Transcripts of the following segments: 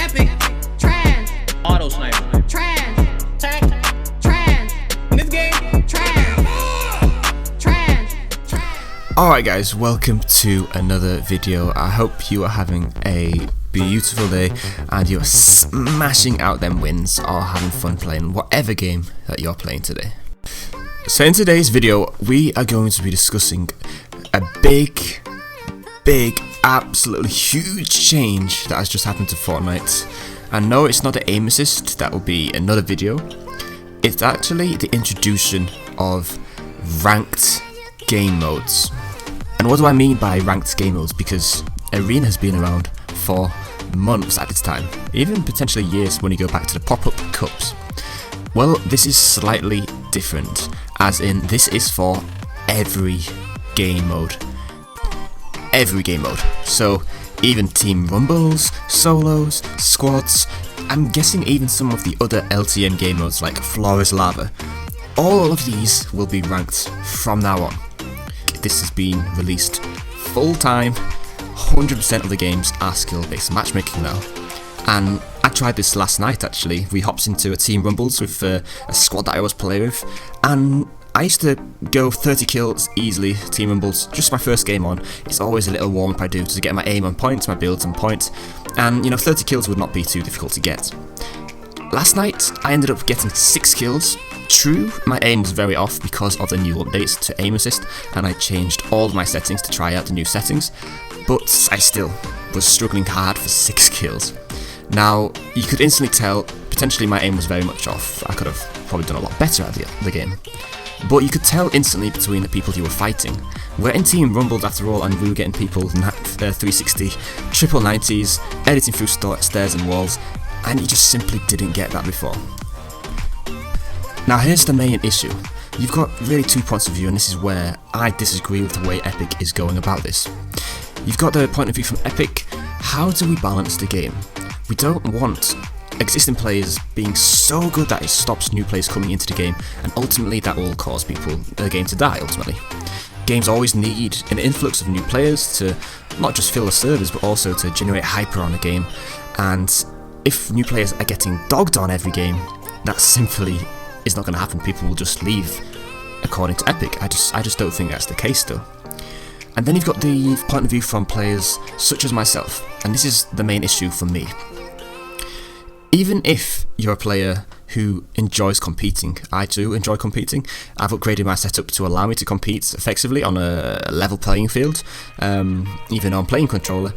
Epic, trash, Auto sniper. trash, trash, in this game, trash. Alright guys, welcome to another video. I hope you are having a beautiful day and you're smashing out them wins or having fun playing whatever game that you're playing today. So in today's video, we are going to be discussing a big, absolutely huge change that has just happened to Fortnite. And no, it's not the aim assist, that will be another video. It's actually the introduction of ranked game modes. And what do I mean by ranked game modes? Because Arena has been around for months at its time, even potentially years when you go back to the pop-up cups. Well, this is slightly different, as in this is for every game mode. Every game mode. So even team rumbles, solos, squads, I'm guessing even some of the other LTM game modes like Floor is Lava. All of these will be ranked from now on. This has been released full time. 100% of the games are skill based matchmaking now. And I tried this last night actually. We hopped into a team rumbles with a squad that I always play with, and I used to go 30 kills easily, team rumbles, just my first game on. It's always a little warm up I do to get my aim on point, my builds on point, and you know, 30 kills would not be too difficult to get. Last night I ended up getting 6 kills. True, my aim was very off because of the new updates to aim assist, and I changed all of my settings to try out the new settings, but I still was struggling hard for 6 kills. Now, you could instantly tell, potentially my aim was very much off. I could have probably done a lot better at the game. But you could tell instantly between the people you were fighting. We're in team rumbled after all, and we were getting people 360, triple 90s, editing through stairs and walls, and you just simply didn't get that before. Now here's the main issue. You've got really 2 points of view, and this is where I disagree with the way Epic is going about this. You've got the point of view from Epic. How do we balance the game? We don't want existing players being so good that it stops new players coming into the game, and ultimately that will cause the game to die ultimately. Games always need an influx of new players to not just fill the servers but also to generate hyper on a game, and if new players are getting dogged on every game, that simply is not going to happen. People will just leave, according to Epic. I just don't think that's the case still. And then you've got the point of view from players such as myself, and this is the main issue for me. Even if you're a player who enjoys competing, I too enjoy competing. I've upgraded my setup to allow me to compete effectively on a level playing field, even on playing controller.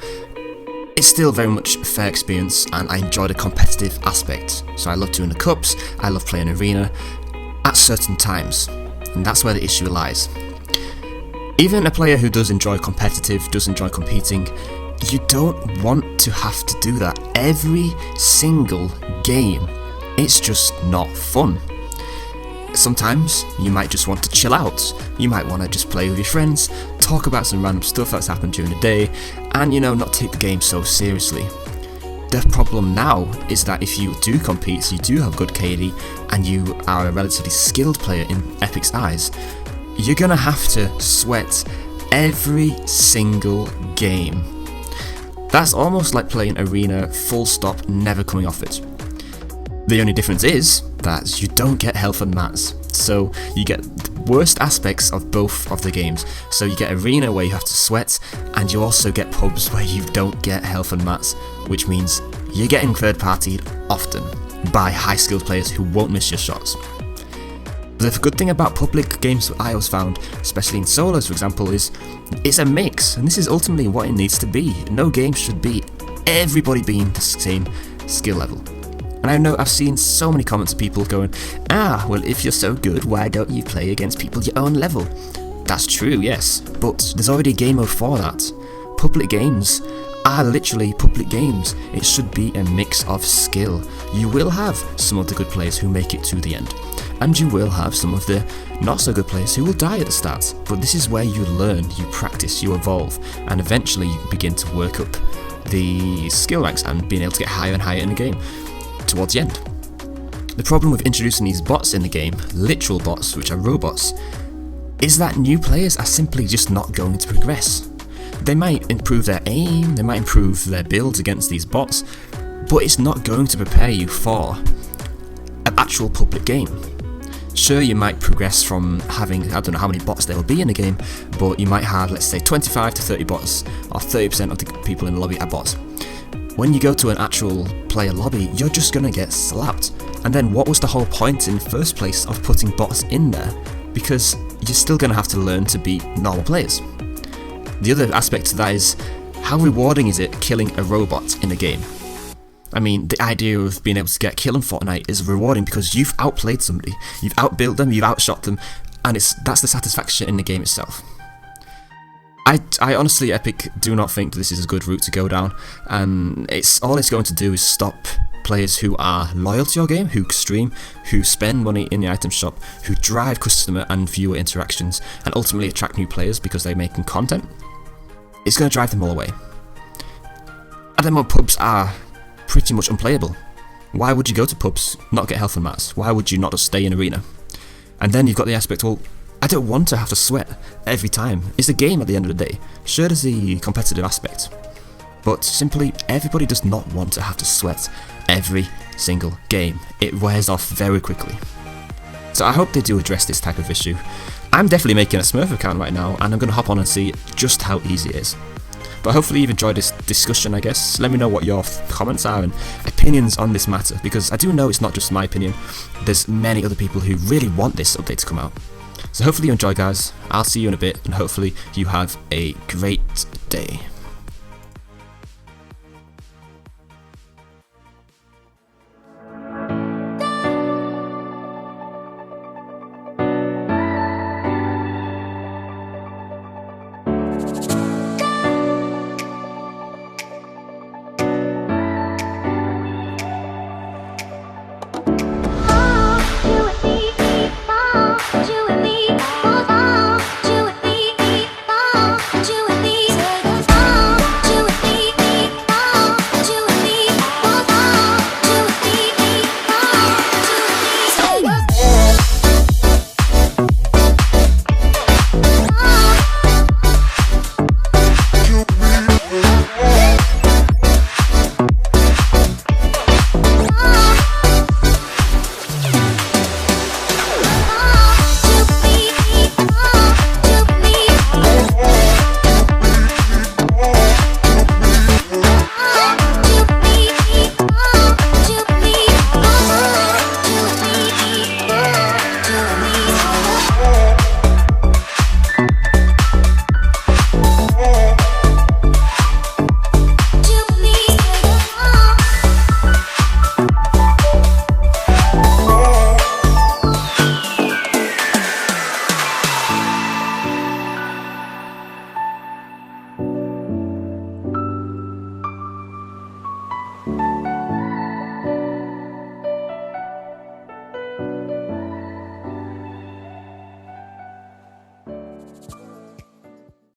It's still very much a fair experience, and I enjoy the competitive aspect. So I love doing the cups, I love playing arena at certain times, and that's where the issue lies. Even a player who does enjoy competitive, does enjoy competing, you don't want to have to do that every single game. It's just not fun. Sometimes you might just want to chill out. You might want to just play with your friends, talk about some random stuff that's happened during the day, and you know, not take the game so seriously. The problem now is that if you do compete, so you do have good KD, and you are a relatively skilled player in Epic's eyes, you're gonna have to sweat every single game. That's almost like playing arena full stop, never coming off it. The only difference is that you don't get health and mats, so you get the worst aspects of both of the games. So you get arena where you have to sweat, and you also get pubs where you don't get health and mats, which means you're getting third partied often by high skilled players who won't miss your shots. The good thing about public games that I always found, especially in solos for example, is it's a mix, and this is ultimately what it needs to be. No game should be everybody being the same skill level. And I know I've seen so many comments of people going, well, if you're so good, why don't you play against people your own level? That's true, yes, but there's already a game mode for that. Public games are literally public games. It should be a mix of skill. You will have some of the good players who make it to the end, and you will have some of the not so good players who will die at the start. But this is where you learn, you practice, you evolve, and eventually you begin to work up the skill ranks and being able to get higher and higher in the game towards the end. The problem with introducing these bots in the game, literal bots which are robots, is that new players are simply just not going to progress. They might improve their aim, they might improve their builds against these bots, but it's not going to prepare you for an actual public game. Sure, you might progress from having, I don't know how many bots there will be in the game, but you might have, let's say, 25 to 30 bots, or 30% of the people in the lobby are bots. When you go to an actual player lobby, you're just gonna get slapped. And then what was the whole point in the first place of putting bots in there? Because you're still gonna have to learn to beat normal players. The other aspect to that is, how rewarding is it killing a robot in a game? I mean, the idea of being able to get a kill in Fortnite is rewarding because you've outplayed somebody, you've outbuilt them, you've outshot them, and that's the satisfaction in the game itself. I honestly, Epic, do not think this is a good route to go down, and all it's going to do is stop players who are loyal to your game, who stream, who spend money in the item shop, who drive customer and viewer interactions, and ultimately attract new players because they're making content. It's going to drive them all away. And then when pubs are pretty much unplayable, why would you go to pubs, not get health and mats? Why would you not just stay in arena? And then you've got the aspect, well, I don't want to have to sweat every time. It's a game at the end of the day. Sure, there's the competitive aspect, but simply everybody does not want to have to sweat every single game. It wears off very quickly. So I hope they do address this type of issue. I'm definitely making a Smurf account right now, and I'm going to hop on and see just how easy it is. But hopefully you've enjoyed this discussion, I guess. Let me know what your comments are and opinions on this matter, because I do know it's not just my opinion. There's many other people who really want this update to come out. So hopefully you enjoy, guys. I'll see you in a bit, and hopefully you have a great day.